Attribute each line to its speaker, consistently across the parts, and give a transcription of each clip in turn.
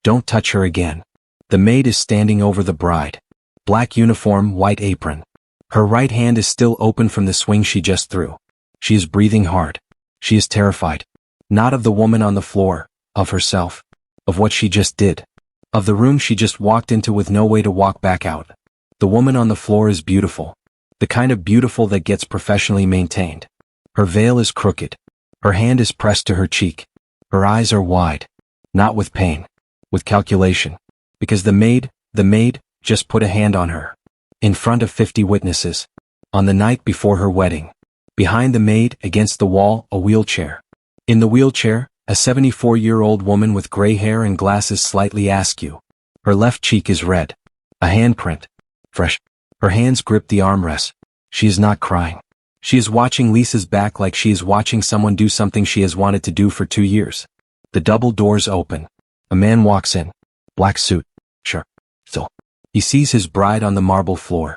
Speaker 1: Don't touch her again. The maid is standing over the bride. Black uniform, white apron. Her right hand is still open from the swing she just threw. She is breathing hard. She is terrified. Not of the woman on the floor, of herself. Of what she just did. Of the room she just walked into with no way to walk back out. The woman on the floor is beautiful. The kind of beautiful that gets professionally maintained. Her veil is crooked. Her hand is pressed to her cheek. Her eyes are wide. Not with pain. With calculation. Because the maid, just put a hand on her. In front of 50 witnesses. On the night before her wedding. Behind the maid, against the wall, a wheelchair. In the wheelchair, a 74-year-old woman with gray hair and glasses slightly askew. Her left cheek is red. A handprint. Fresh. Her hands grip the armrest. She is not crying. She is watching Lisa's back like she is watching someone do something she has wanted to do for 2 years. The double doors open. A man walks in. Black suit. Sure. So. He sees his bride on the marble floor.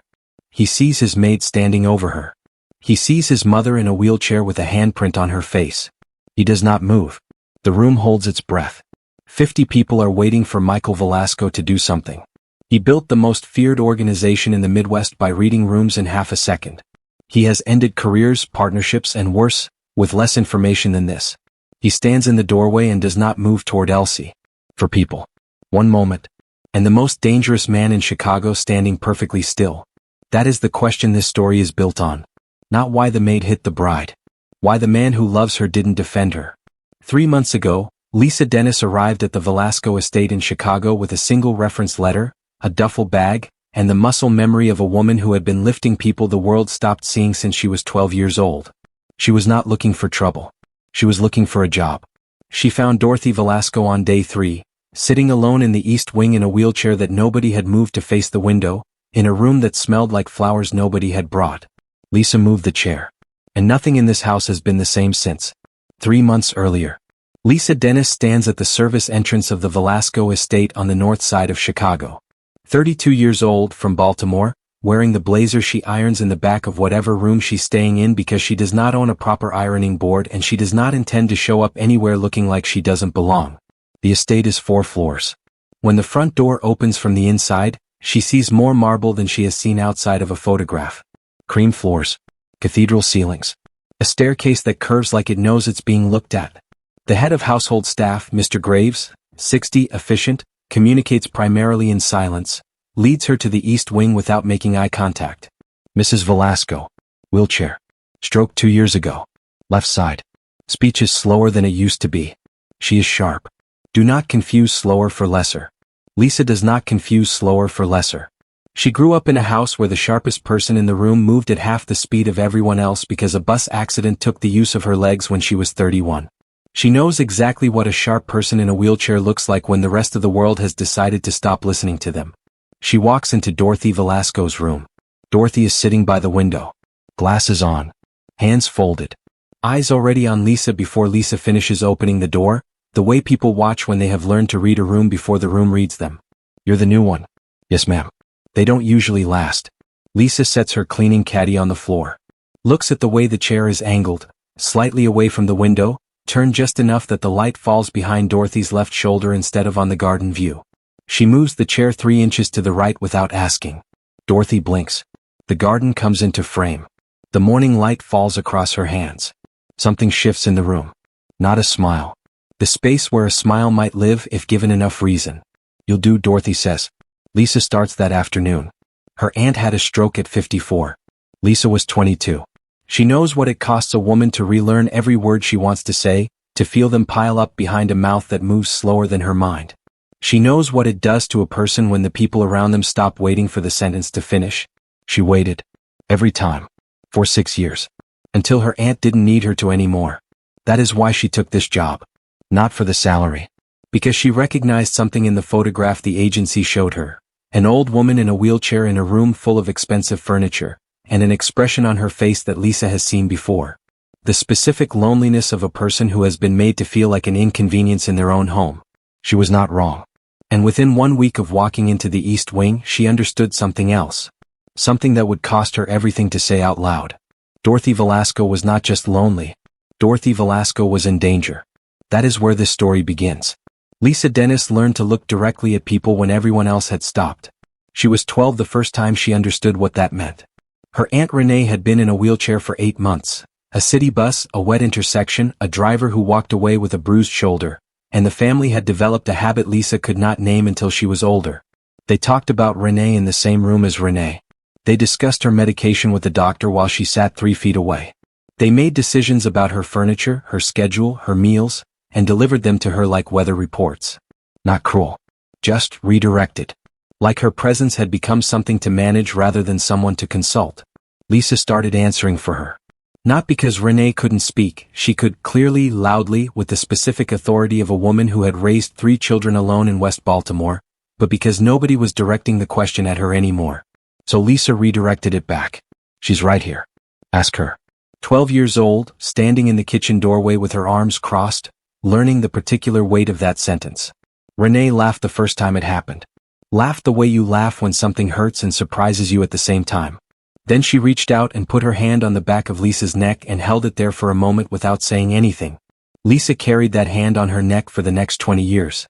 Speaker 1: He sees his maid standing over her. He sees his mother in a wheelchair with a handprint on her face. He does not move. The room holds its breath. 50 people are waiting for Michael Velasco to do something. He built the most feared organization in the Midwest by reading rooms in half a second. He has ended careers, partnerships, and worse, with less information than this. He stands in the doorway and does not move toward Elsie. For people. One moment. And the most dangerous man in Chicago standing perfectly still. That is the question this story is built on. Not why the maid hit the bride. Why the man who loves her didn't defend her. 3 months ago, Lisa Dennis arrived at the Velasco estate in Chicago with a single reference letter, a duffel bag, and the muscle memory of a woman who had been lifting people the world stopped seeing since she was 12 years old. She was not looking for trouble. She was looking for a job. She found Dorothy Velasco on day 3, sitting alone in the East Wing in a wheelchair that nobody had moved to face the window, in a room that smelled like flowers nobody had brought. Lisa moved the chair. And nothing in this house has been the same since. 3 months earlier. Lisa Dennis stands at the service entrance of the Velasco estate on the north side of Chicago. 32 years old, from Baltimore, wearing the blazer she irons in the back of whatever room she's staying in because she does not own a proper ironing board and she does not intend to show up anywhere looking like she doesn't belong. The estate is 4 floors. When the front door opens from the inside, she sees more marble than she has seen outside of a photograph. Cream floors. Cathedral ceilings. A staircase that curves like it knows it's being looked at. The head of household staff, Mr. Graves, 60, efficient, communicates primarily in silence, leads her to the East Wing without making eye contact. Mrs. Velasco. Wheelchair. Stroke 2 years ago. Left side. Speech is slower than it used to be. She is sharp. Do not confuse slower for lesser. Lisa does not confuse slower for lesser. She grew up in a house where the sharpest person in the room moved at half the speed of everyone else because a bus accident took the use of her legs when she was 31. She knows exactly what a sharp person in a wheelchair looks like when the rest of the world has decided to stop listening to them. She walks into Dorothy Velasco's room. Dorothy is sitting by the window. Glasses on. Hands folded. Eyes already on Lisa before Lisa finishes opening the door, the way people watch when they have learned to read a room before the room reads them. You're the new one. Yes, ma'am. They don't usually last. Lisa sets her cleaning caddy on the floor. Looks at the way the chair is angled, slightly away from the window, turned just enough that the light falls behind Dorothy's left shoulder instead of on the garden view. She moves the chair 3 inches to the right without asking. Dorothy blinks. The garden comes into frame. The morning light falls across her hands. Something shifts in the room. Not a smile. The space where a smile might live if given enough reason. You'll do, Dorothy says. Lisa starts that afternoon. Her aunt had a stroke at 54. Lisa was 22. She knows what it costs a woman to relearn every word she wants to say, to feel them pile up behind a mouth that moves slower than her mind. She knows what it does to a person when the people around them stop waiting for the sentence to finish. She waited. Every time. For 6 years. Until her aunt didn't need her to anymore. That is why she took this job. Not for the salary. Because she recognized something in the photograph the agency showed her. An old woman in a wheelchair in a room full of expensive furniture, and an expression on her face that Lisa has seen before. The specific loneliness of a person who has been made to feel like an inconvenience in their own home. She was not wrong. And within 1 week of walking into the East Wing, she understood something else. Something that would cost her everything to say out loud. Dorothy Velasco was not just lonely. Dorothy Velasco was in danger. That is where this story begins. Lisa Dennis learned to look directly at people when everyone else had stopped. She was 12 the first time she understood what that meant. Her Aunt Renee had been in a wheelchair for 8 months. A city bus, a wet intersection, a driver who walked away with a bruised shoulder, and the family had developed a habit Lisa could not name until she was older. They talked about Renee in the same room as Renee. They discussed her medication with the doctor while she sat 3 feet away. They made decisions about her furniture, her schedule, her meals, and delivered them to her like weather reports. Not cruel. Just redirected. Like her presence had become something to manage rather than someone to consult. Lisa started answering for her. Not because Renee couldn't speak, she could clearly, loudly, with the specific authority of a woman who had raised 3 children alone in West Baltimore, but because nobody was directing the question at her anymore. So Lisa redirected it back. She's right here. Ask her. 12 years old, standing in the kitchen doorway with her arms crossed, learning the particular weight of that sentence. Renee laughed the first time it happened. Laughed the way you laugh when something hurts and surprises you at the same time. Then she reached out and put her hand on the back of Lisa's neck and held it there for a moment without saying anything. Lisa carried that hand on her neck for the next 20 years.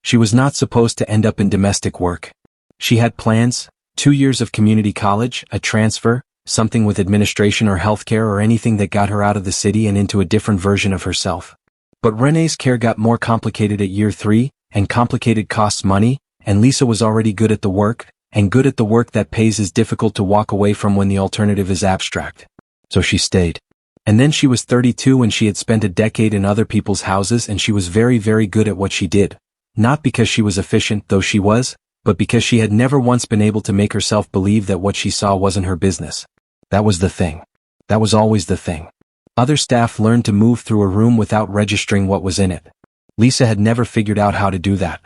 Speaker 1: She was not supposed to end up in domestic work. She had plans, 2 years of community college, a transfer, something with administration or healthcare or anything that got her out of the city and into a different version of herself. But Renee's care got more complicated at year 3, and complicated costs money, and Lisa was already good at the work, and good at the work that pays is difficult to walk away from when the alternative is abstract. So she stayed. And then she was 32 and she had spent a decade in other people's houses and she was very, very good at what she did. Not because she was efficient, though she was, but because she had never once been able to make herself believe that what she saw wasn't her business. That was the thing. That was always the thing. Other staff learned to move through a room without registering what was in it. Lisa had never figured out how to do that.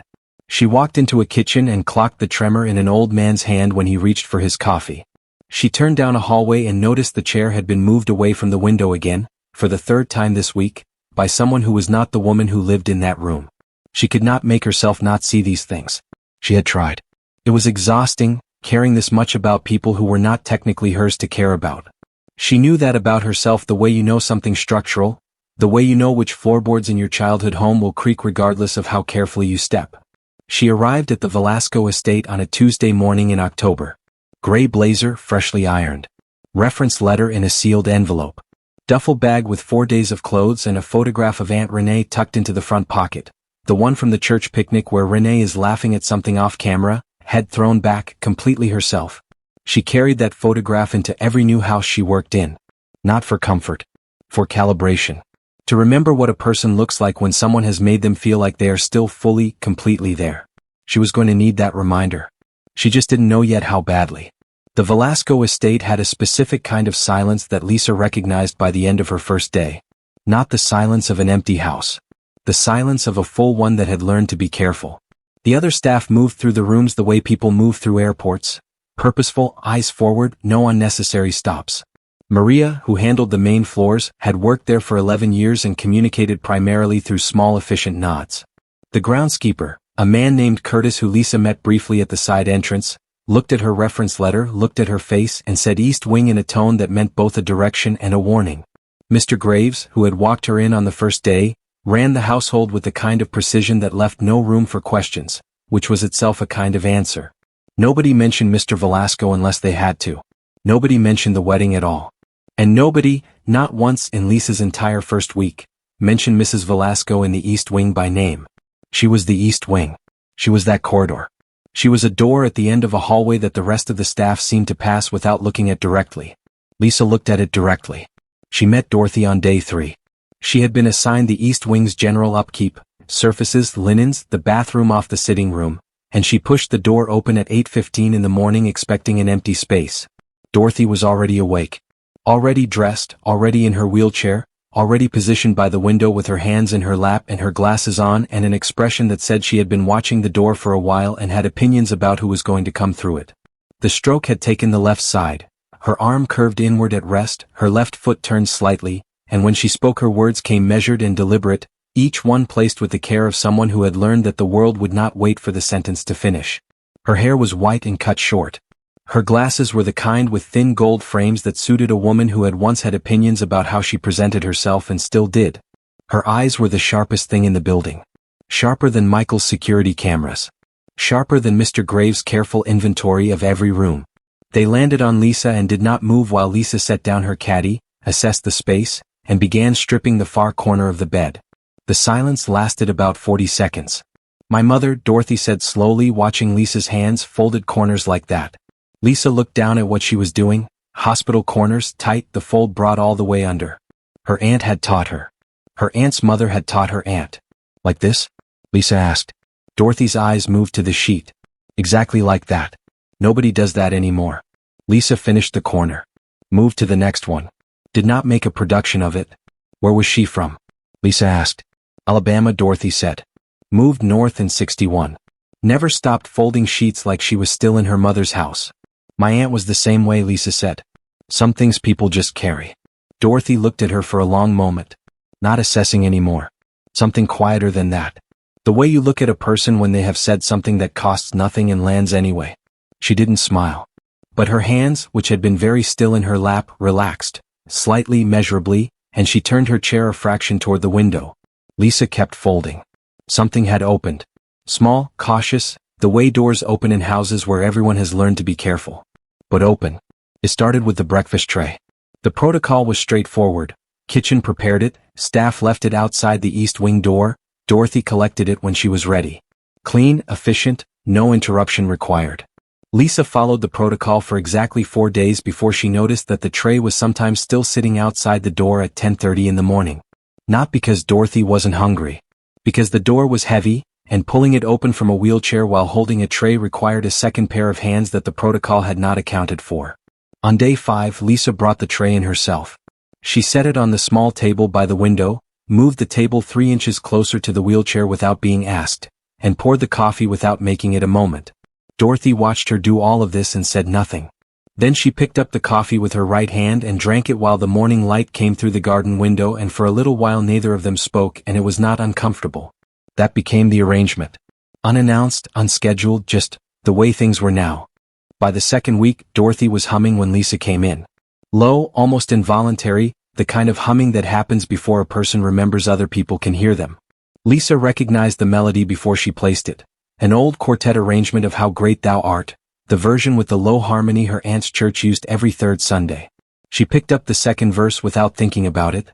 Speaker 1: She walked into a kitchen and clocked the tremor in an old man's hand when he reached for his coffee. She turned down a hallway and noticed the chair had been moved away from the window again, for the 3rd time this week, by someone who was not the woman who lived in that room. She could not make herself not see these things. She had tried. It was exhausting, caring this much about people who were not technically hers to care about. She knew that about herself the way you know something structural, the way you know which floorboards in your childhood home will creak regardless of how carefully you step. She arrived at the Velasco estate on a Tuesday morning in October. Gray blazer, freshly ironed. Reference letter in a sealed envelope. Duffel bag with 4 days of clothes and a photograph of Aunt Renee tucked into the front pocket. The one from the church picnic where Renee is laughing at something off camera, head thrown back, completely herself. She carried that photograph into every new house she worked in. Not for comfort. For calibration. To remember what a person looks like when someone has made them feel like they are still fully, completely there. She was going to need that reminder. She just didn't know yet how badly. The Velasco estate had a specific kind of silence that Lisa recognized by the end of her first day. Not the silence of an empty house. The silence of a full one that had learned to be careful. The other staff moved through the rooms the way people move through airports. Purposeful, eyes forward, no unnecessary stops. Maria, who handled the main floors, had worked there for 11 years and communicated primarily through small efficient nods. The groundskeeper, a man named Curtis who Lisa met briefly at the side entrance, looked at her reference letter, looked at her face, and said East Wing in a tone that meant both a direction and a warning. Mr. Graves, who had walked her in on the first day, ran the household with the kind of precision that left no room for questions, which was itself a kind of answer. Nobody mentioned Mr. Velasco unless they had to. Nobody mentioned the wedding at all. And nobody, not once in Lisa's entire first week, mentioned Mrs. Velasco in the East Wing by name. She was the East Wing. She was that corridor. She was a door at the end of a hallway that the rest of the staff seemed to pass without looking at directly. Lisa looked at it directly. She met Dorothy on day 3. She had been assigned the East Wing's general upkeep, surfaces, linens, the bathroom off the sitting room, and she pushed the door open at 8:15 in the morning expecting an empty space. Dorothy was already awake. Already dressed, already in her wheelchair, already positioned by the window with her hands in her lap and her glasses on and an expression that said she had been watching the door for a while and had opinions about who was going to come through it. The stroke had taken the left side. Her arm curved inward at rest, her left foot turned slightly, and when she spoke her words came measured and deliberate, each one placed with the care of someone who had learned that the world would not wait for the sentence to finish. Her hair was white and cut short. Her glasses were the kind with thin gold frames that suited a woman who had once had opinions about how she presented herself and still did. Her eyes were the sharpest thing in the building. Sharper than Michael's security cameras. Sharper than Mr. Graves' careful inventory of every room. They landed on Lisa and did not move while Lisa set down her caddy, assessed the space, and began stripping the far corner of the bed. The silence lasted about 40 seconds. My mother, Dorothy said slowly, watching Lisa's hands folded corners like that. Lisa looked down at what she was doing. Hospital corners, tight, the fold brought all the way under. Her aunt had taught her. Her aunt's mother had taught her aunt. Like this? Lisa asked. Dorothy's eyes moved to the sheet. Exactly like that. Nobody does that anymore. Lisa finished the corner. Moved to the next one. Did not make a production of it. Where was she from? Lisa asked. Alabama, Dorothy said. Moved north in '61. Never stopped folding sheets like she was still in her mother's house. My aunt was the same way, Lisa said. Some things people just carry. Dorothy looked at her for a long moment. Not assessing anymore. Something quieter than that. The way you look at a person when they have said something that costs nothing and lands anyway. She didn't smile. But her hands, which had been very still in her lap, relaxed, slightly, measurably, and she turned her chair a fraction toward the window. Lisa kept folding. Something had opened. Small, cautious, the way doors open in houses where everyone has learned to be careful. But open. It started with the breakfast tray. The protocol was straightforward. Kitchen prepared it, staff left it outside the east wing door, Dorothy collected it when she was ready. Clean, efficient, no interruption required. Lisa followed the protocol for exactly 4 days before she noticed that the tray was sometimes still sitting outside the door at 10:30 in the morning. Not because Dorothy wasn't hungry. Because the door was heavy, and pulling it open from a wheelchair while holding a tray required a second pair of hands that the protocol had not accounted for. On day 5, Lisa brought the tray in herself. She set it on the small table by the window, moved the table 3 inches closer to the wheelchair without being asked, and poured the coffee without making it a moment. Dorothy watched her do all of this and said nothing. Then she picked up the coffee with her right hand and drank it while the morning light came through the garden window, and for a little while neither of them spoke, and it was not uncomfortable. That became the arrangement. Unannounced, unscheduled, just the way things were now. By the second week, Dorothy was humming when Lisa came in. Low, almost involuntary, the kind of humming that happens before a person remembers other people can hear them. Lisa recognized the melody before she placed it. An old quartet arrangement of How Great Thou Art, the version with the low harmony her aunt's church used every third Sunday. She picked up the second verse without thinking about it.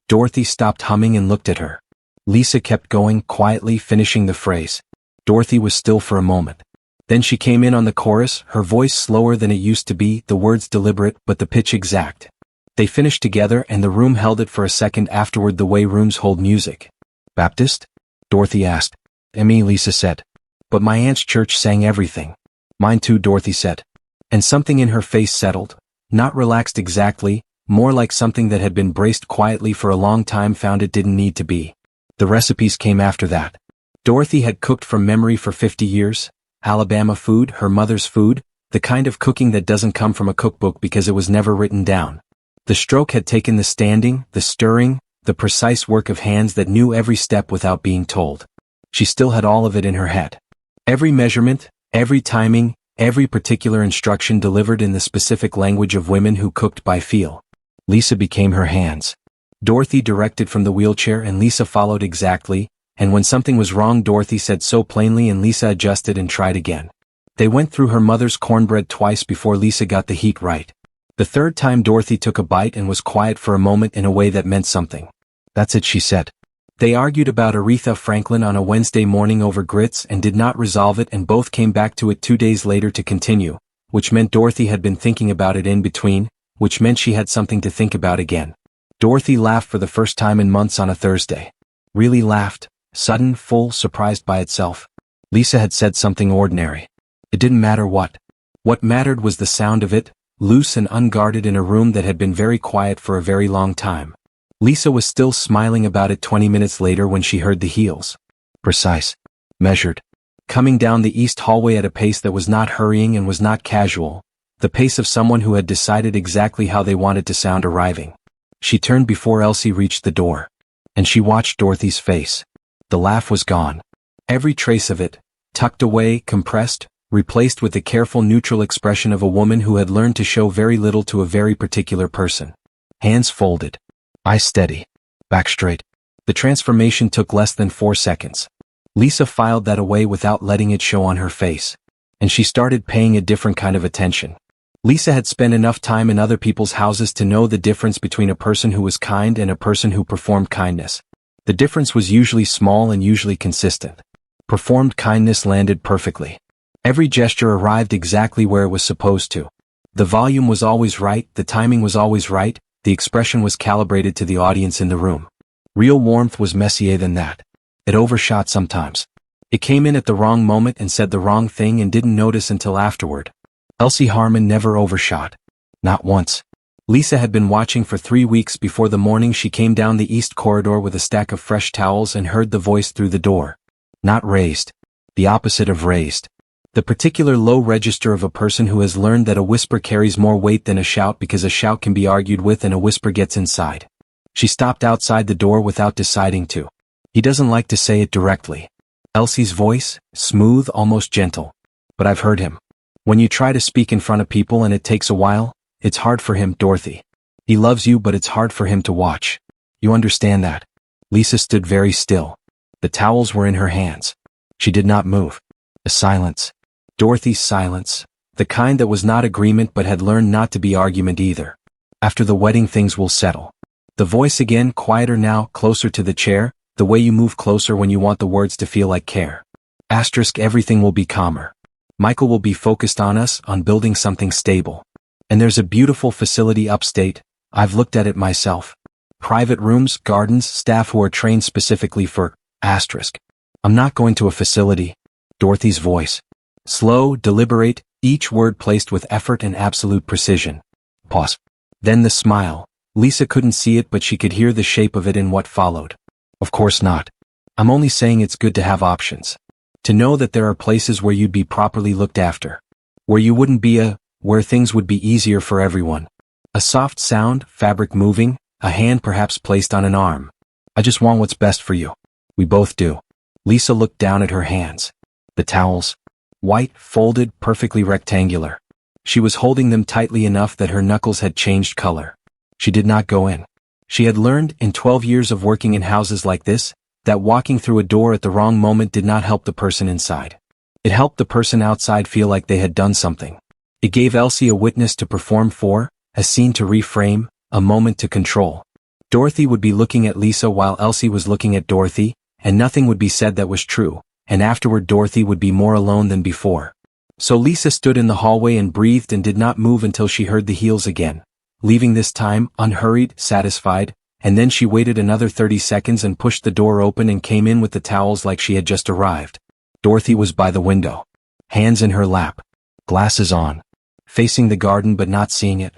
Speaker 1: Dorothy stopped humming and looked at her. Lisa kept going, quietly finishing the phrase. Dorothy was still for a moment. Then she came in on the chorus, her voice slower than it used to be, the words deliberate, but the pitch exact. They finished together and the room held it for a second afterward, the way rooms hold music. Baptist? Dorothy asked. Me, Lisa said. But my aunt's church sang everything. Mine too, Dorothy said. And something in her face settled. Not relaxed exactly, more like something that had been braced quietly for a long time found it didn't need to be. The recipes came after that. Dorothy had cooked from memory for 50 years. Alabama food, her mother's food, the kind of cooking that doesn't come from a cookbook because it was never written down. The stroke had taken the standing, the stirring, the precise work of hands that knew every step without being told. She still had all of it in her head. Every measurement, every timing, every particular instruction delivered in the specific language of women who cooked by feel. Lisa became her hands. Dorothy directed from the wheelchair and Lisa followed exactly, and when something was wrong Dorothy said so plainly and Lisa adjusted and tried again. They went through her mother's cornbread twice before Lisa got the heat right. The third time Dorothy took a bite and was quiet for a moment in a way that meant something. That's it, she said. They argued about Aretha Franklin on a Wednesday morning over grits and did not resolve it, and both came back to it 2 days later to continue, which meant Dorothy had been thinking about it in between, which meant she had something to think about again. Dorothy laughed for the first time in months on a Thursday. Really laughed, sudden, full, surprised by itself. Lisa had said something ordinary. It didn't matter what. What mattered was the sound of it, loose and unguarded in a room that had been very quiet for a very long time. Lisa was still smiling about it 20 minutes later when she heard the heels. Precise. Measured. Coming down the east hallway at a pace that was not hurrying and was not casual. The pace of someone who had decided exactly how they wanted to sound arriving. She turned before Elsie reached the door. And she watched Dorothy's face. The laugh was gone. Every trace of it, tucked away, compressed, replaced with the careful neutral expression of a woman who had learned to show very little to a very particular person. Hands folded. Eyes steady. Back straight. The transformation took less than 4 seconds. Lisa filed that away without letting it show on her face. And she started paying a different kind of attention. Lisa had spent enough time in other people's houses to know the difference between a person who was kind and a person who performed kindness. The difference was usually small and usually consistent. Performed kindness landed perfectly. Every gesture arrived exactly where it was supposed to. The volume was always right, the timing was always right, the expression was calibrated to the audience in the room. Real warmth was messier than that. It overshot sometimes. It came in at the wrong moment and said the wrong thing and didn't notice until afterward. Elsie Harmon never overshot. Not once. Lisa had been watching for 3 weeks before the morning she came down the east corridor with a stack of fresh towels and heard the voice through the door. Not raised. The opposite of raised. The particular low register of a person who has learned that a whisper carries more weight than a shout because a shout can be argued with and a whisper gets inside. She stopped outside the door without deciding to. He doesn't like to say it directly. Elsie's voice, smooth, almost gentle. But I've heard him. When you try to speak in front of people and it takes a while, it's hard for him, Dorothy. He loves you but it's hard for him to watch. You understand that? Lisa stood very still. The towels were in her hands. She did not move. A silence. Dorothy's silence. The kind that was not agreement but had learned not to be argument either. After the wedding things will settle. The voice again, quieter now, closer to the chair, the way you move closer when you want the words to feel like care. Asterisk, everything will be calmer. Michael will be focused on us, on building something stable. And there's a beautiful facility upstate. I've looked at it myself. Private rooms, gardens, staff who are trained specifically for, asterisk. I'm not going to a facility. Dorothy's voice. Slow, deliberate, each word placed with effort and absolute precision. Pause. Then the smile. Lisa couldn't see it but she could hear the shape of it in what followed. Of course not. I'm only saying it's good to have options. To know that there are places where you'd be properly looked after. Where you wouldn't be where things would be easier for everyone. A soft sound, fabric moving, a hand perhaps placed on an arm. I just want what's best for you. We both do. Lisa looked down at her hands. The towels. White, folded, perfectly rectangular. She was holding them tightly enough that her knuckles had changed color. She did not go in. She had learned, in 12 years of working in houses like this, that walking through a door at the wrong moment did not help the person inside. It helped the person outside feel like they had done something. It gave Elsie a witness to perform for, a scene to reframe, a moment to control. Dorothy would be looking at Lisa while Elsie was looking at Dorothy, and nothing would be said that was true, and afterward Dorothy would be more alone than before. So Lisa stood in the hallway and breathed and did not move until she heard the heels again, leaving this time, unhurried, satisfied, and then she waited another 30 seconds and pushed the door open and came in with the towels like she had just arrived. Dorothy was by the window. Hands in her lap. Glasses on. Facing the garden but not seeing it.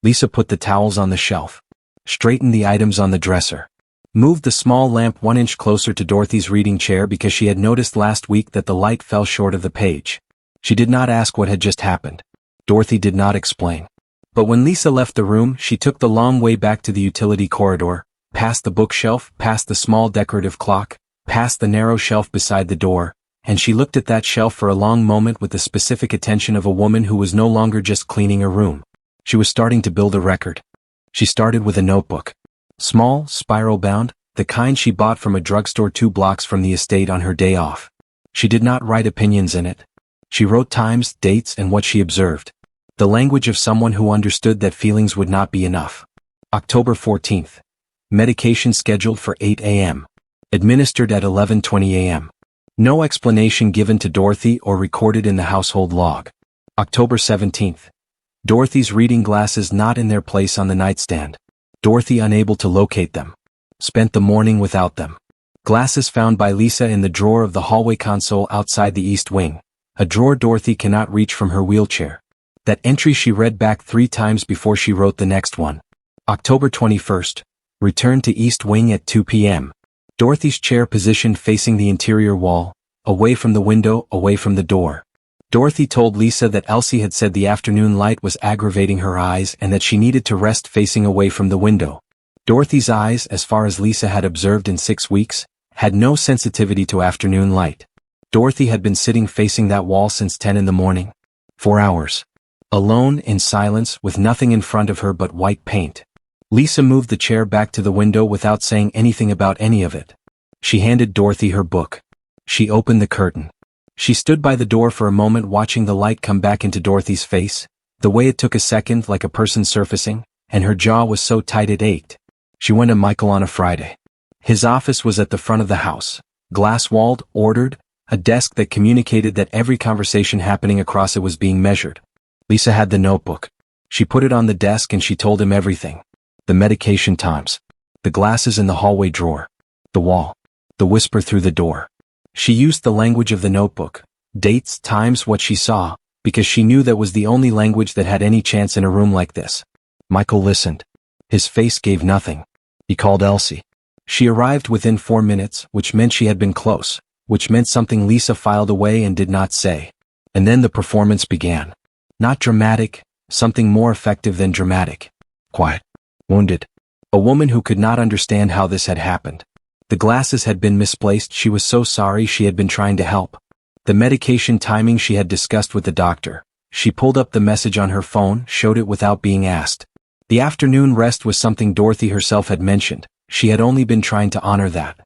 Speaker 1: Lisa put the towels on the shelf. Straightened the items on the dresser. Moved the small lamp 1 inch closer to Dorothy's reading chair because she had noticed last week that the light fell short of the page. She did not ask what had just happened. Dorothy did not explain. But when Lisa left the room, she took the long way back to the utility corridor, past the bookshelf, past the small decorative clock, past the narrow shelf beside the door, and she looked at that shelf for a long moment with the specific attention of a woman who was no longer just cleaning her room. She was starting to build a record. She started with a notebook. Small, spiral-bound, the kind she bought from a drugstore 2 blocks from the estate on her day off. She did not write opinions in it. She wrote times, dates, and what she observed. The language of someone who understood that feelings would not be enough. October 14th. Medication scheduled for 8 a.m. Administered at 11:20 a.m. No explanation given to Dorothy or recorded in the household log. October 17th. Dorothy's reading glasses not in their place on the nightstand. Dorothy unable to locate them. Spent the morning without them. Glasses found by Lisa in the drawer of the hallway console outside the east wing. A drawer Dorothy cannot reach from her wheelchair. That entry she read back 3 times before she wrote the next one. October 21st. Returned to East Wing at 2 p.m. Dorothy's chair positioned facing the interior wall, away from the window, away from the door. Dorothy told Lisa that Elsie had said the afternoon light was aggravating her eyes and that she needed to rest facing away from the window. Dorothy's eyes, as far as Lisa had observed in 6 weeks, had no sensitivity to afternoon light. Dorothy had been sitting facing that wall since 10 in the morning. 4 hours. Alone, in silence, with nothing in front of her but white paint. Lisa moved the chair back to the window without saying anything about any of it. She handed Dorothy her book. She opened the curtain. She stood by the door for a moment watching the light come back into Dorothy's face, the way it took a second like a person surfacing, and her jaw was so tight it ached. She went to Michael on a Friday. His office was at the front of the house, glass-walled, ordered, a desk that communicated that every conversation happening across it was being measured. Lisa had the notebook. She put it on the desk and she told him everything. The medication times. The glasses in the hallway drawer. The wall. The whisper through the door. She used the language of the notebook, dates, times, what she saw, because she knew that was the only language that had any chance in a room like this. Michael listened. His face gave nothing. He called Elsie. She arrived within 4 minutes, which meant she had been close, which meant something Lisa filed away and did not say. And then the performance began. Not dramatic, something more effective than dramatic. Quiet. Wounded. A woman who could not understand how this had happened. The glasses had been misplaced. She was so sorry. She had been trying to help. The medication timing she had discussed with the doctor. She pulled up the message on her phone, showed it without being asked. The afternoon rest was something Dorothy herself had mentioned. She had only been trying to honor that.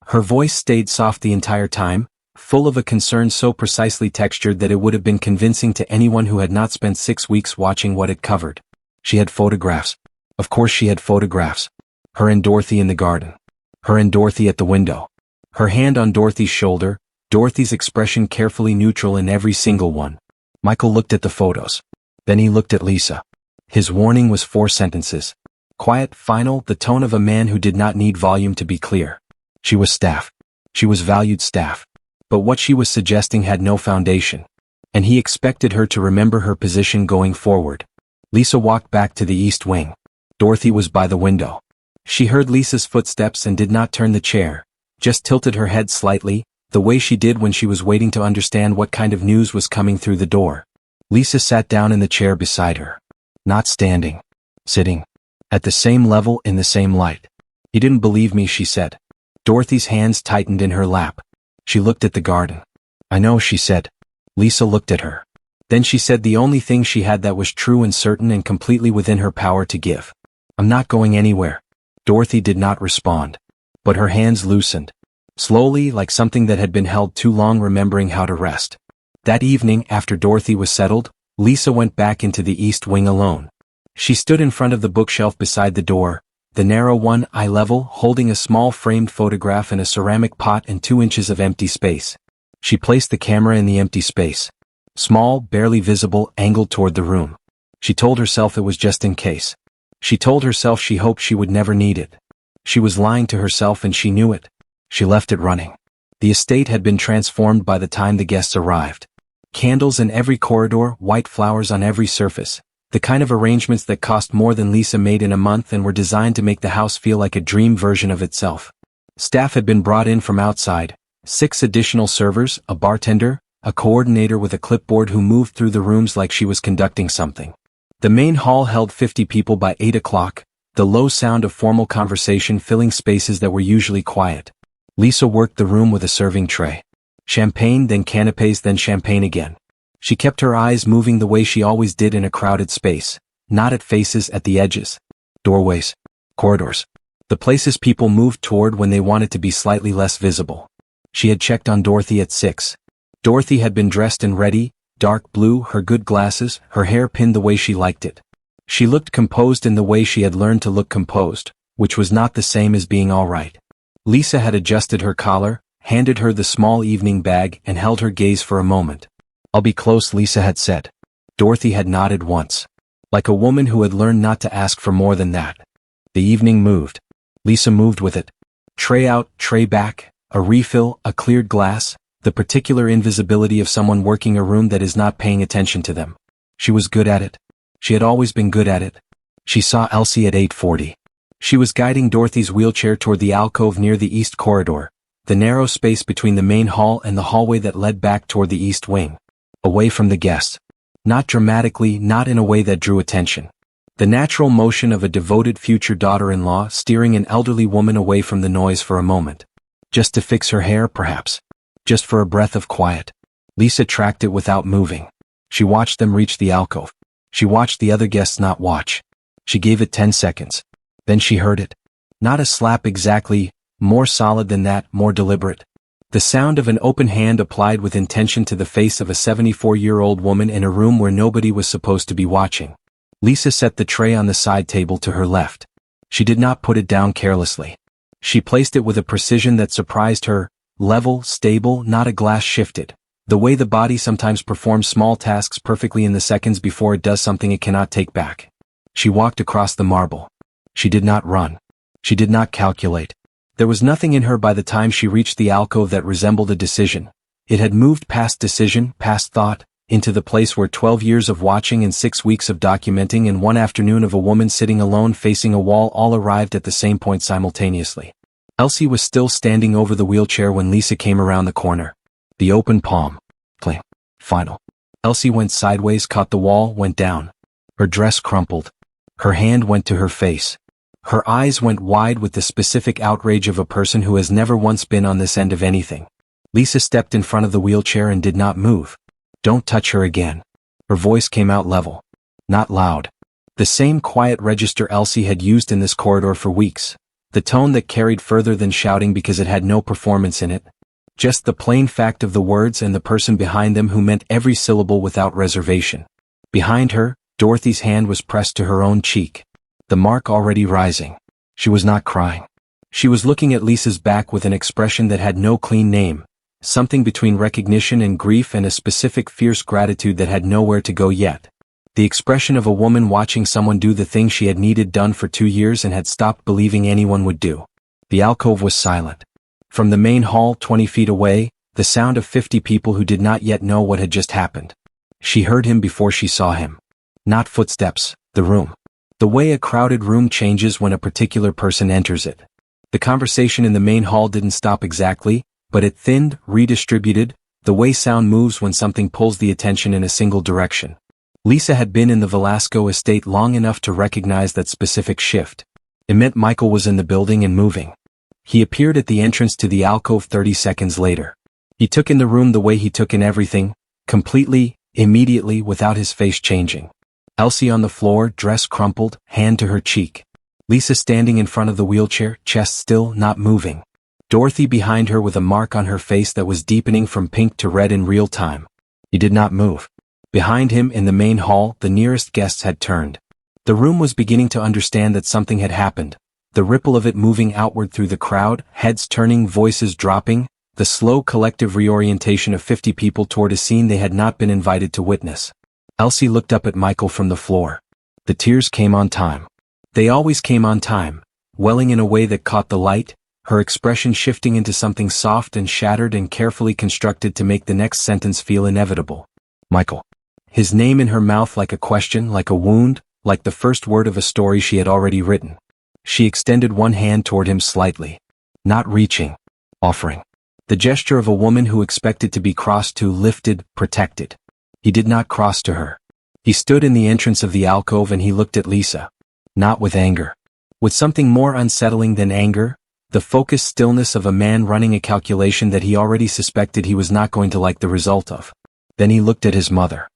Speaker 1: Her voice stayed soft the entire time, full of a concern so precisely textured that it would have been convincing to anyone who had not spent 6 weeks watching what it covered. She had photographs. Of course she had photographs. Her and Dorothy in the garden. Her and Dorothy at the window. Her hand on Dorothy's shoulder, Dorothy's expression carefully neutral in every single one. Michael looked at the photos. Then he looked at Lisa. His warning was 4 sentences. Quiet, final, the tone of a man who did not need volume to be clear. She was staff. She was valued staff. But what she was suggesting had no foundation. And he expected her to remember her position going forward. Lisa walked back to the east wing. Dorothy was by the window. She heard Lisa's footsteps and did not turn the chair, just tilted her head slightly, the way she did when she was waiting to understand what kind of news was coming through the door. Lisa sat down in the chair beside her. Not standing. Sitting. At the same level in the same light. "You didn't believe me," she said. Dorothy's hands tightened in her lap. She looked at the garden. "I know," she said. Lisa looked at her. Then she said the only thing she had that was true and certain and completely within her power to give. "I'm not going anywhere." Dorothy did not respond. But her hands loosened. Slowly, like something that had been held too long, remembering how to rest. That evening, after Dorothy was settled, Lisa went back into the east wing alone. She stood in front of the bookshelf beside the door, the narrow one, eye level, holding a small framed photograph and a ceramic pot and 2 inches of empty space. She placed the camera in the empty space. Small, barely visible, angled toward the room. She told herself it was just in case. She told herself she hoped she would never need it. She was lying to herself and she knew it. She left it running. The estate had been transformed by the time the guests arrived. Candles in every corridor, white flowers on every surface. The kind of arrangements that cost more than Lisa made in a month and were designed to make the house feel like a dream version of itself. Staff had been brought in from outside. 6 additional servers, a bartender, a coordinator with a clipboard who moved through the rooms like she was conducting something. The main hall held 50 people by 8 o'clock, the low sound of formal conversation filling spaces that were usually quiet. Lisa worked the room with a serving tray. Champagne, then canapes, then champagne again. She kept her eyes moving the way she always did in a crowded space, not at faces, at the edges. Doorways. Corridors. The places people moved toward when they wanted to be slightly less visible. She had checked on Dorothy at 6. Dorothy had been dressed and ready, dark blue, her good glasses, her hair pinned the way she liked it. She looked composed in the way she had learned to look composed, which was not the same as being all right. Lisa had adjusted her collar, handed her the small evening bag and held her gaze for a moment. "I'll be close," Lisa had said. Dorothy had nodded once. Like a woman who had learned not to ask for more than that. The evening moved. Lisa moved with it. Tray out, tray back, a refill, a cleared glass, the particular invisibility of someone working a room that is not paying attention to them. She was good at it. She had always been good at it. She saw Elsie at 8:40. She was guiding Dorothy's wheelchair toward the alcove near the east corridor, the narrow space between the main hall and the hallway that led back toward the east wing. Away from the guests. Not dramatically, not in a way that drew attention. The natural motion of a devoted future daughter-in-law steering an elderly woman away from the noise for a moment. Just to fix her hair, perhaps. Just for a breath of quiet. Lisa tracked it without moving. She watched them reach the alcove. She watched the other guests not watch. She gave it 10 seconds. Then she heard it. Not a slap exactly, more solid than that, more deliberate. The sound of an open hand applied with intention to the face of a 74-year-old woman in a room where nobody was supposed to be watching. Lisa set the tray on the side table to her left. She did not put it down carelessly. She placed it with a precision that surprised her, level, stable, not a glass shifted. The way the body sometimes performs small tasks perfectly in the seconds before it does something it cannot take back. She walked across the marble. She did not run. She did not calculate. There was nothing in her by the time she reached the alcove that resembled a decision. It had moved past decision, past thought, into the place where 12 years of watching and 6 weeks of documenting and 1 afternoon of a woman sitting alone facing a wall all arrived at the same point simultaneously. Elsie was still standing over the wheelchair when Lisa came around the corner. The open palm. Cling. Final. Elsie went sideways, caught the wall, went down. Her dress crumpled. Her hand went to her face. Her eyes went wide with the specific outrage of a person who has never once been on this end of anything. Lisa stepped in front of the wheelchair and did not move. Don't touch her again. Her voice came out level. Not loud. The same quiet register Elsie had used in this corridor for weeks. The tone that carried further than shouting because it had no performance in it. Just the plain fact of the words and the person behind them who meant every syllable without reservation. Behind her, Dorothy's hand was pressed to her own cheek. The mark already rising. She was not crying. She was looking at Lisa's back with an expression that had no clean name. Something between recognition and grief and a specific fierce gratitude that had nowhere to go yet. The expression of a woman watching someone do the thing she had needed done for 2 years and had stopped believing anyone would do. The alcove was silent. From the main hall 20 feet away, the sound of 50 people who did not yet know what had just happened. She heard him before she saw him. Not footsteps, the room. The way a crowded room changes when a particular person enters it. The conversation in the main hall didn't stop exactly, but it thinned, redistributed, the way sound moves when something pulls the attention in a single direction. Lisa had been in the Velasco estate long enough to recognize that specific shift. It meant Michael was in the building and moving. He appeared at the entrance to the alcove 30 seconds later. He took in the room the way he took in everything, completely, immediately, without his face changing. Elsie on the floor, dress crumpled, hand to her cheek. Lisa standing in front of the wheelchair, chest still, not moving. Dorothy behind her with a mark on her face that was deepening from pink to red in real time. He did not move. Behind him, in the main hall, the nearest guests had turned. The room was beginning to understand that something had happened. The ripple of it moving outward through the crowd, heads turning, voices dropping, the slow collective reorientation of 50 people toward a scene they had not been invited to witness. Elsie looked up at Michael from the floor. The tears came on time. They always came on time, welling in a way that caught the light, her expression shifting into something soft and shattered and carefully constructed to make the next sentence feel inevitable. Michael. His name in her mouth like a question, like a wound, like the first word of a story she had already written. She extended one hand toward him slightly. Not reaching. Offering. The gesture of a woman who expected to be crossed to, lifted, protected. He did not cross to her. He stood in the entrance of the alcove and he looked at Lisa. Not with anger. With something more unsettling than anger, the focused stillness of a man running a calculation that he already suspected he was not going to like the result of. Then he looked at his mother.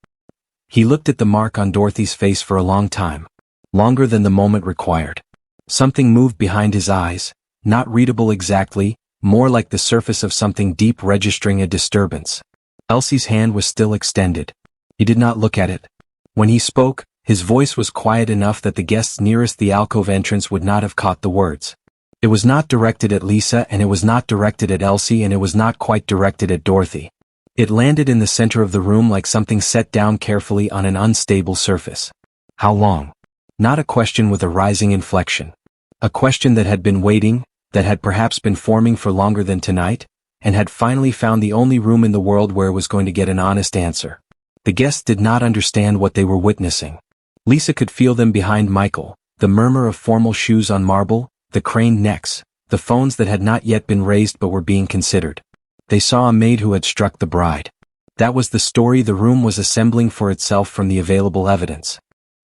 Speaker 1: He looked at the mark on Dorothy's face for a long time. Longer than the moment required. Something moved behind his eyes, not readable exactly, more like the surface of something deep registering a disturbance. Elsie's hand was still extended. He did not look at it. When he spoke, his voice was quiet enough that the guests nearest the alcove entrance would not have caught the words. It was not directed at Lisa and it was not directed at Elsie and it was not quite directed at Dorothy. It landed in the center of the room like something set down carefully on an unstable surface. How long? Not a question with a rising inflection. A question that had been waiting, that had perhaps been forming for longer than tonight, and had finally found the only room in the world where it was going to get an honest answer. The guests did not understand what they were witnessing. Lisa could feel them behind Michael, the murmur of formal shoes on marble, the craned necks, the phones that had not yet been raised but were being considered. They saw a maid who had struck the bride. That was the story the room was assembling for itself from the available evidence.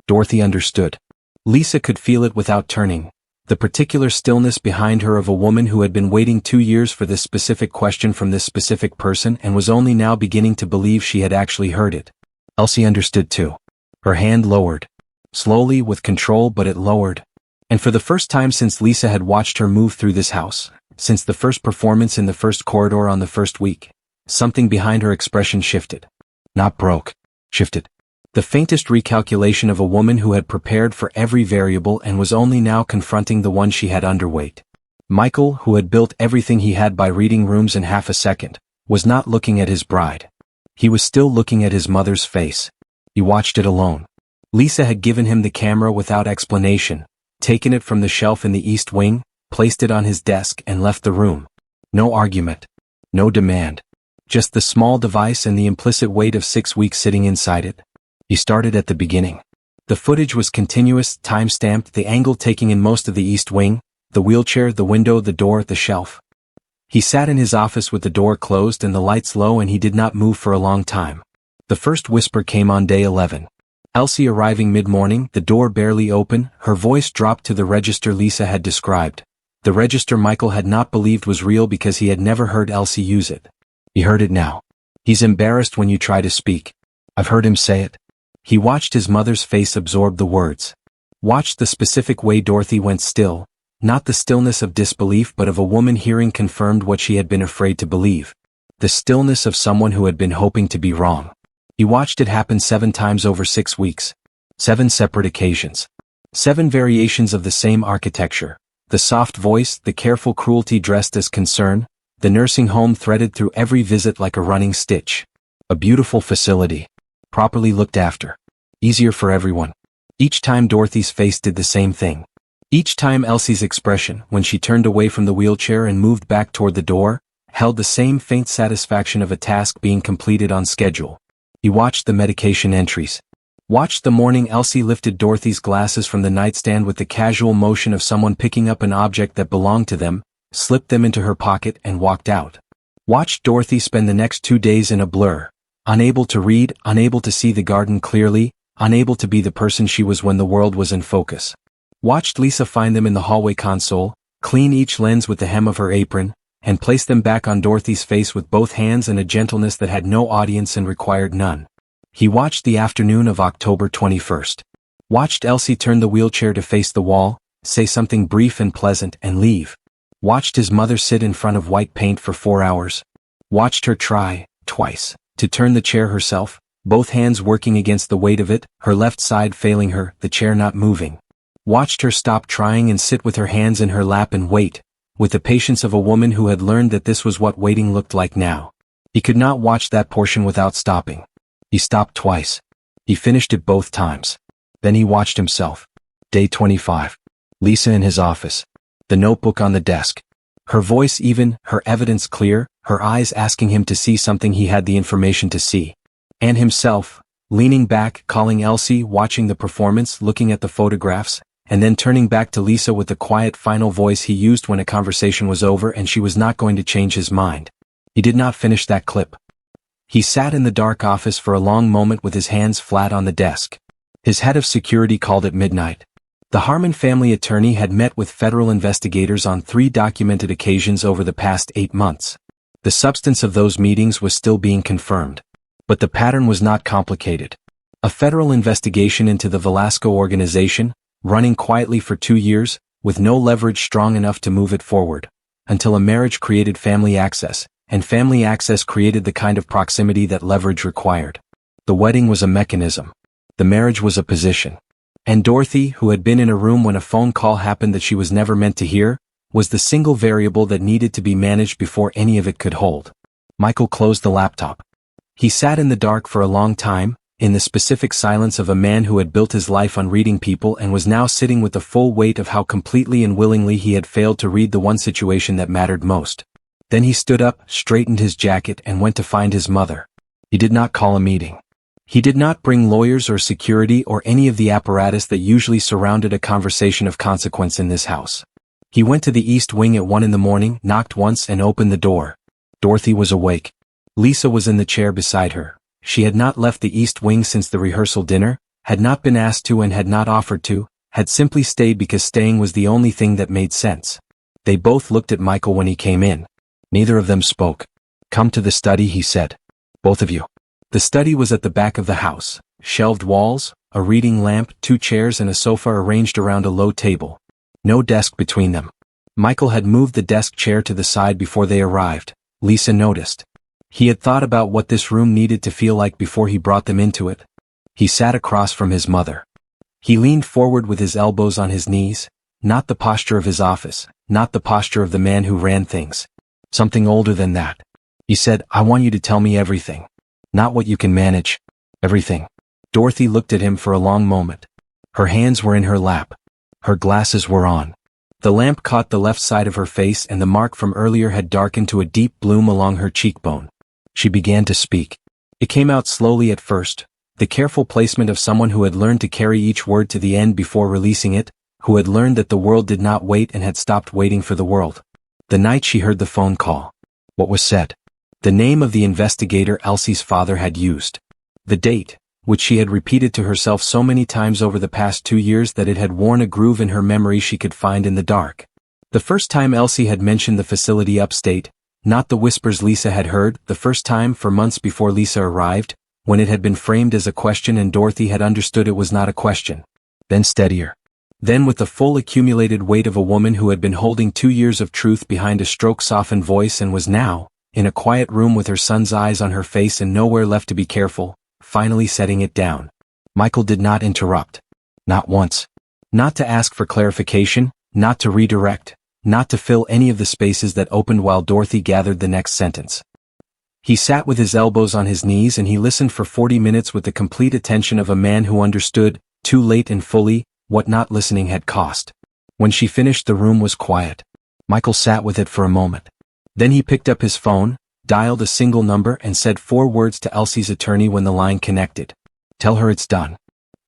Speaker 1: Dorothy understood. Lisa could feel it without turning. The particular stillness behind her of a woman who had been waiting 2 years for this specific question from this specific person and was only now beginning to believe she had actually heard it. Elsie understood too. Her hand lowered. Slowly, with control, but it lowered. And for the first time since Lisa had watched her move through this house, since the first performance in the first corridor on the first week. Something behind her expression shifted. Not broke. Shifted. The faintest recalculation of a woman who had prepared for every variable and was only now confronting the one she had underweight. Michael, who had built everything he had by reading rooms in half a second, was not looking at his bride. He was still looking at his mother's face. He watched it alone. Lisa had given him the camera without explanation, taken it from the shelf in the east wing, placed it on his desk and left the room. No argument. No demand. Just the small device and the implicit weight of 6 weeks sitting inside it. He started at the beginning. The footage was continuous, time-stamped, the angle taking in most of the east wing, the wheelchair, the window, the door, the shelf. He sat in his office with the door closed and the lights low, and he did not move for a long time. The first whisper came on day 11. Elsie arriving mid-morning, the door barely open, her voice dropped to the register Lisa had described. The register Michael had not believed was real because he had never heard Elsie use it. He heard it now. He's embarrassed when you try to speak. I've heard him say it. He watched his mother's face absorb the words. Watched the specific way Dorothy went still, not the stillness of disbelief but of a woman hearing confirmed what she had been afraid to believe. The stillness of someone who had been hoping to be wrong. He watched it happen 7 times over 6 weeks. 7 separate occasions. 7 variations of the same architecture. The soft voice, the careful cruelty dressed as concern, the nursing home threaded through every visit like a running stitch. A beautiful facility. Properly looked after. Easier for everyone. Each time Dorothy's face did the same thing. Each time Elsie's expression, when she turned away from the wheelchair and moved back toward the door, held the same faint satisfaction of a task being completed on schedule. He watched the medication entries. Watched the morning Elsie lifted Dorothy's glasses from the nightstand with the casual motion of someone picking up an object that belonged to them, slipped them into her pocket and walked out. Watched Dorothy spend the next 2 days in a blur. Unable to read, unable to see the garden clearly, unable to be the person she was when the world was in focus. Watched Lisa find them in the hallway console, clean each lens with the hem of her apron, and place them back on Dorothy's face with both hands in a gentleness that had no audience and required none. He watched the afternoon of October 21st. Watched Elsie turn the wheelchair to face the wall, say something brief and pleasant, and leave. Watched his mother sit in front of white paint for 4 hours. Watched her try, twice, to turn the chair herself, both hands working against the weight of it, her left side failing her, the chair not moving. Watched her stop trying and sit with her hands in her lap and wait, with the patience of a woman who had learned that this was what waiting looked like now. He could not watch that portion without stopping. He stopped twice. He finished it both times. Then he watched himself. Day 25. Lisa in his office. The notebook on the desk. Her voice even, her evidence clear, her eyes asking him to see something he had the information to see. And himself, leaning back, calling Elsie, watching the performance, looking at the photographs, and then turning back to Lisa with the quiet final voice he used when a conversation was over and she was not going to change his mind. He did not finish that clip. He sat in the dark office for a long moment with his hands flat on the desk. His head of security called at midnight. The Harmon family attorney had met with federal investigators on 3 documented occasions over the past 8 months. The substance of those meetings was still being confirmed. But the pattern was not complicated. A federal investigation into the Velasco organization, running quietly for 2 years, with no leverage strong enough to move it forward, until a marriage created family access, and family access created the kind of proximity that leverage required. The wedding was a mechanism. The marriage was a position. And Dorothy, who had been in a room when a phone call happened that she was never meant to hear, was the single variable that needed to be managed before any of it could hold. Michael closed the laptop. He sat in the dark for a long time, in the specific silence of a man who had built his life on reading people and was now sitting with the full weight of how completely and willingly he had failed to read the one situation that mattered most. Then he stood up, straightened his jacket and went to find his mother. He did not call a meeting. He did not bring lawyers or security or any of the apparatus that usually surrounded a conversation of consequence in this house. He went to the east wing at 1 in the morning, knocked once and opened the door. Dorothy was awake. Lisa was in the chair beside her. She had not left the east wing since the rehearsal dinner, had not been asked to and had not offered to, had simply stayed because staying was the only thing that made sense. They both looked at Michael when he came in. Neither of them spoke. "Come to the study," he said. "Both of you." The study was at the back of the house. Shelved walls, a reading lamp, 2 chairs and a sofa arranged around a low table. No desk between them. Michael had moved the desk chair to the side before they arrived. Lisa noticed. He had thought about what this room needed to feel like before he brought them into it. He sat across from his mother. He leaned forward with his elbows on his knees, not the posture of his office, not the posture of the man who ran things. Something older than that. He said, I want you to tell me everything. Not what you can manage. Everything. Dorothy looked at him for a long moment. Her hands were in her lap. Her glasses were on. The lamp caught the left side of her face and the mark from earlier had darkened to a deep bloom along her cheekbone. She began to speak. It came out slowly at first, the careful placement of someone who had learned to carry each word to the end before releasing it, who had learned that the world did not wait and had stopped waiting for the world. The night she heard the phone call. What was said? The name of the investigator Elsie's father had used. The date, which she had repeated to herself so many times over the past 2 years that it had worn a groove in her memory she could find in the dark. The first time Elsie had mentioned the facility upstate, not the whispers Lisa had heard, the first time for months before Lisa arrived, when it had been framed as a question and Dorothy had understood it was not a question. Then steadier. Then with the full accumulated weight of a woman who had been holding 2 years of truth behind a stroke-softened voice and was now, in a quiet room with her son's eyes on her face and nowhere left to be careful, finally setting it down. Michael did not interrupt. Not once. Not to ask for clarification, not to redirect, not to fill any of the spaces that opened while Dorothy gathered the next sentence. He sat with his elbows on his knees and he listened for 40 minutes with the complete attention of a man who understood, too late and fully, what not listening had cost. When she finished, the room was quiet. Michael sat with it for a moment. Then he picked up his phone, dialed a single number and said 4 words to Elsie's attorney when the line connected. Tell her it's done.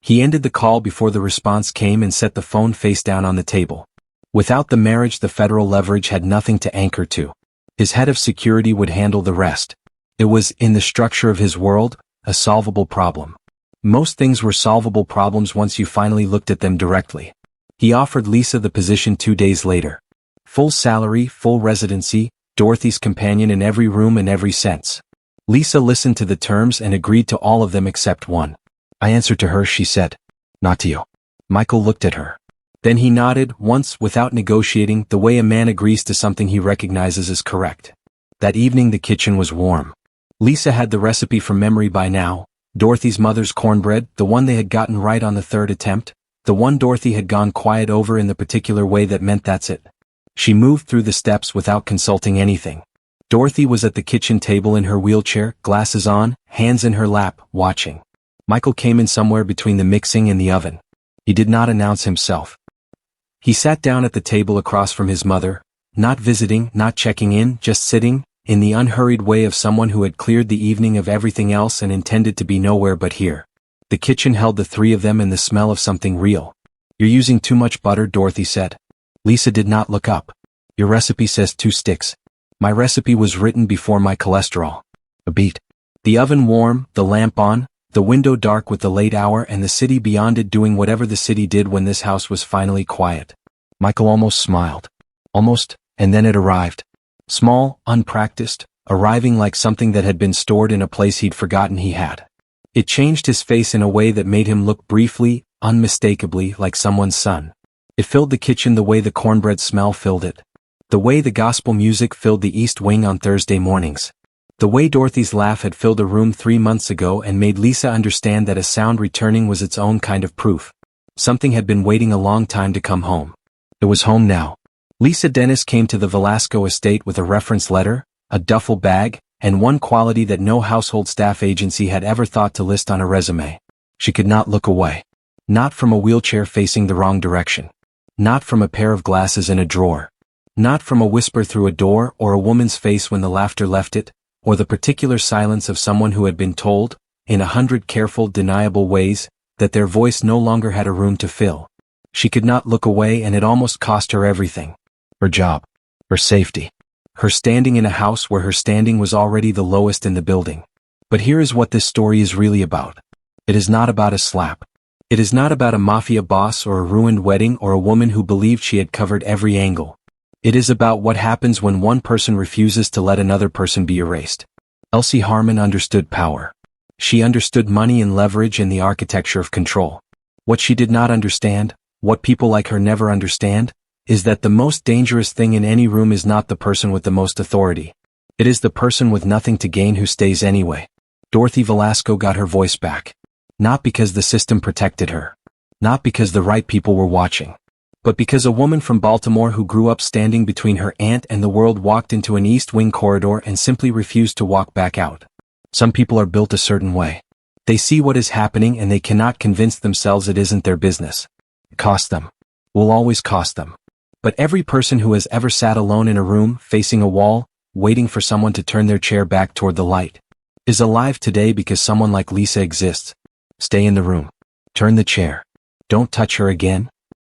Speaker 1: He ended the call before the response came and set the phone face down on the table. Without the marriage, the federal leverage had nothing to anchor to. His head of security would handle the rest. It was, in the structure of his world, a solvable problem. Most things were solvable problems once you finally looked at them directly. He offered Lisa the position 2 days later. Full salary, full residency, Dorothy's companion in every room in every sense. Lisa listened to the terms and agreed to all of them except one. I answered to her, she said. Not to you. Michael looked at her. Then he nodded, once, without negotiating, the way a man agrees to something he recognizes as correct. That evening the kitchen was warm. Lisa had the recipe from memory by now, Dorothy's mother's cornbread, the one they had gotten right on the 3rd attempt, the one Dorothy had gone quiet over in the particular way that meant that's it. She moved through the steps without consulting anything. Dorothy was at the kitchen table in her wheelchair, glasses on, hands in her lap, watching. Michael came in somewhere between the mixing and the oven. He did not announce himself. He sat down at the table across from his mother, not visiting, not checking in, just sitting, in the unhurried way of someone who had cleared the evening of everything else and intended to be nowhere but here. The kitchen held the 3 of them and the smell of something real. You're using too much butter, Dorothy said. Lisa did not look up. Your recipe says 2 sticks. My recipe was written before my cholesterol. A beat. The oven warm, the lamp on, the window dark with the late hour and the city beyond it doing whatever the city did when this house was finally quiet. Michael almost smiled. Almost, and then it arrived. Small, unpracticed, arriving like something that had been stored in a place he'd forgotten he had. It changed his face in a way that made him look briefly, unmistakably, like someone's son. It filled the kitchen the way the cornbread smell filled it. The way the gospel music filled the East Wing on Thursday mornings. The way Dorothy's laugh had filled a room 3 months ago and made Lisa understand that a sound returning was its own kind of proof. Something had been waiting a long time to come home. It was home now. Lisa Dennis came to the Velasco estate with a reference letter, a duffel bag, and one quality that no household staff agency had ever thought to list on a resume. She could not look away. Not from a wheelchair facing the wrong direction. Not from a pair of glasses in a drawer. Not from a whisper through a door or a woman's face when the laughter left it, or the particular silence of someone who had been told, in 100 careful, deniable ways, that their voice no longer had a room to fill. She could not look away and it almost cost her everything. Her job. Her safety. Her standing in a house where her standing was already the lowest in the building. But here is what this story is really about. It is not about a slap. It is not about a mafia boss or a ruined wedding or a woman who believed she had covered every angle. It is about what happens when one person refuses to let another person be erased. Elsie Harmon understood power. She understood money and leverage and the architecture of control. What she did not understand, what people like her never understand, is that the most dangerous thing in any room is not the person with the most authority. It is the person with nothing to gain who stays anyway. Dorothy Velasco got her voice back. Not because the system protected her. Not because the right people were watching. But because a woman from Baltimore who grew up standing between her aunt and the world walked into an East Wing corridor and simply refused to walk back out. Some people are built a certain way. They see what is happening and they cannot convince themselves it isn't their business. It costs them. Will always cost them. But every person who has ever sat alone in a room, facing a wall, waiting for someone to turn their chair back toward the light, is alive today because someone like Lisa exists. Stay in the room. Turn the chair. Don't touch her again.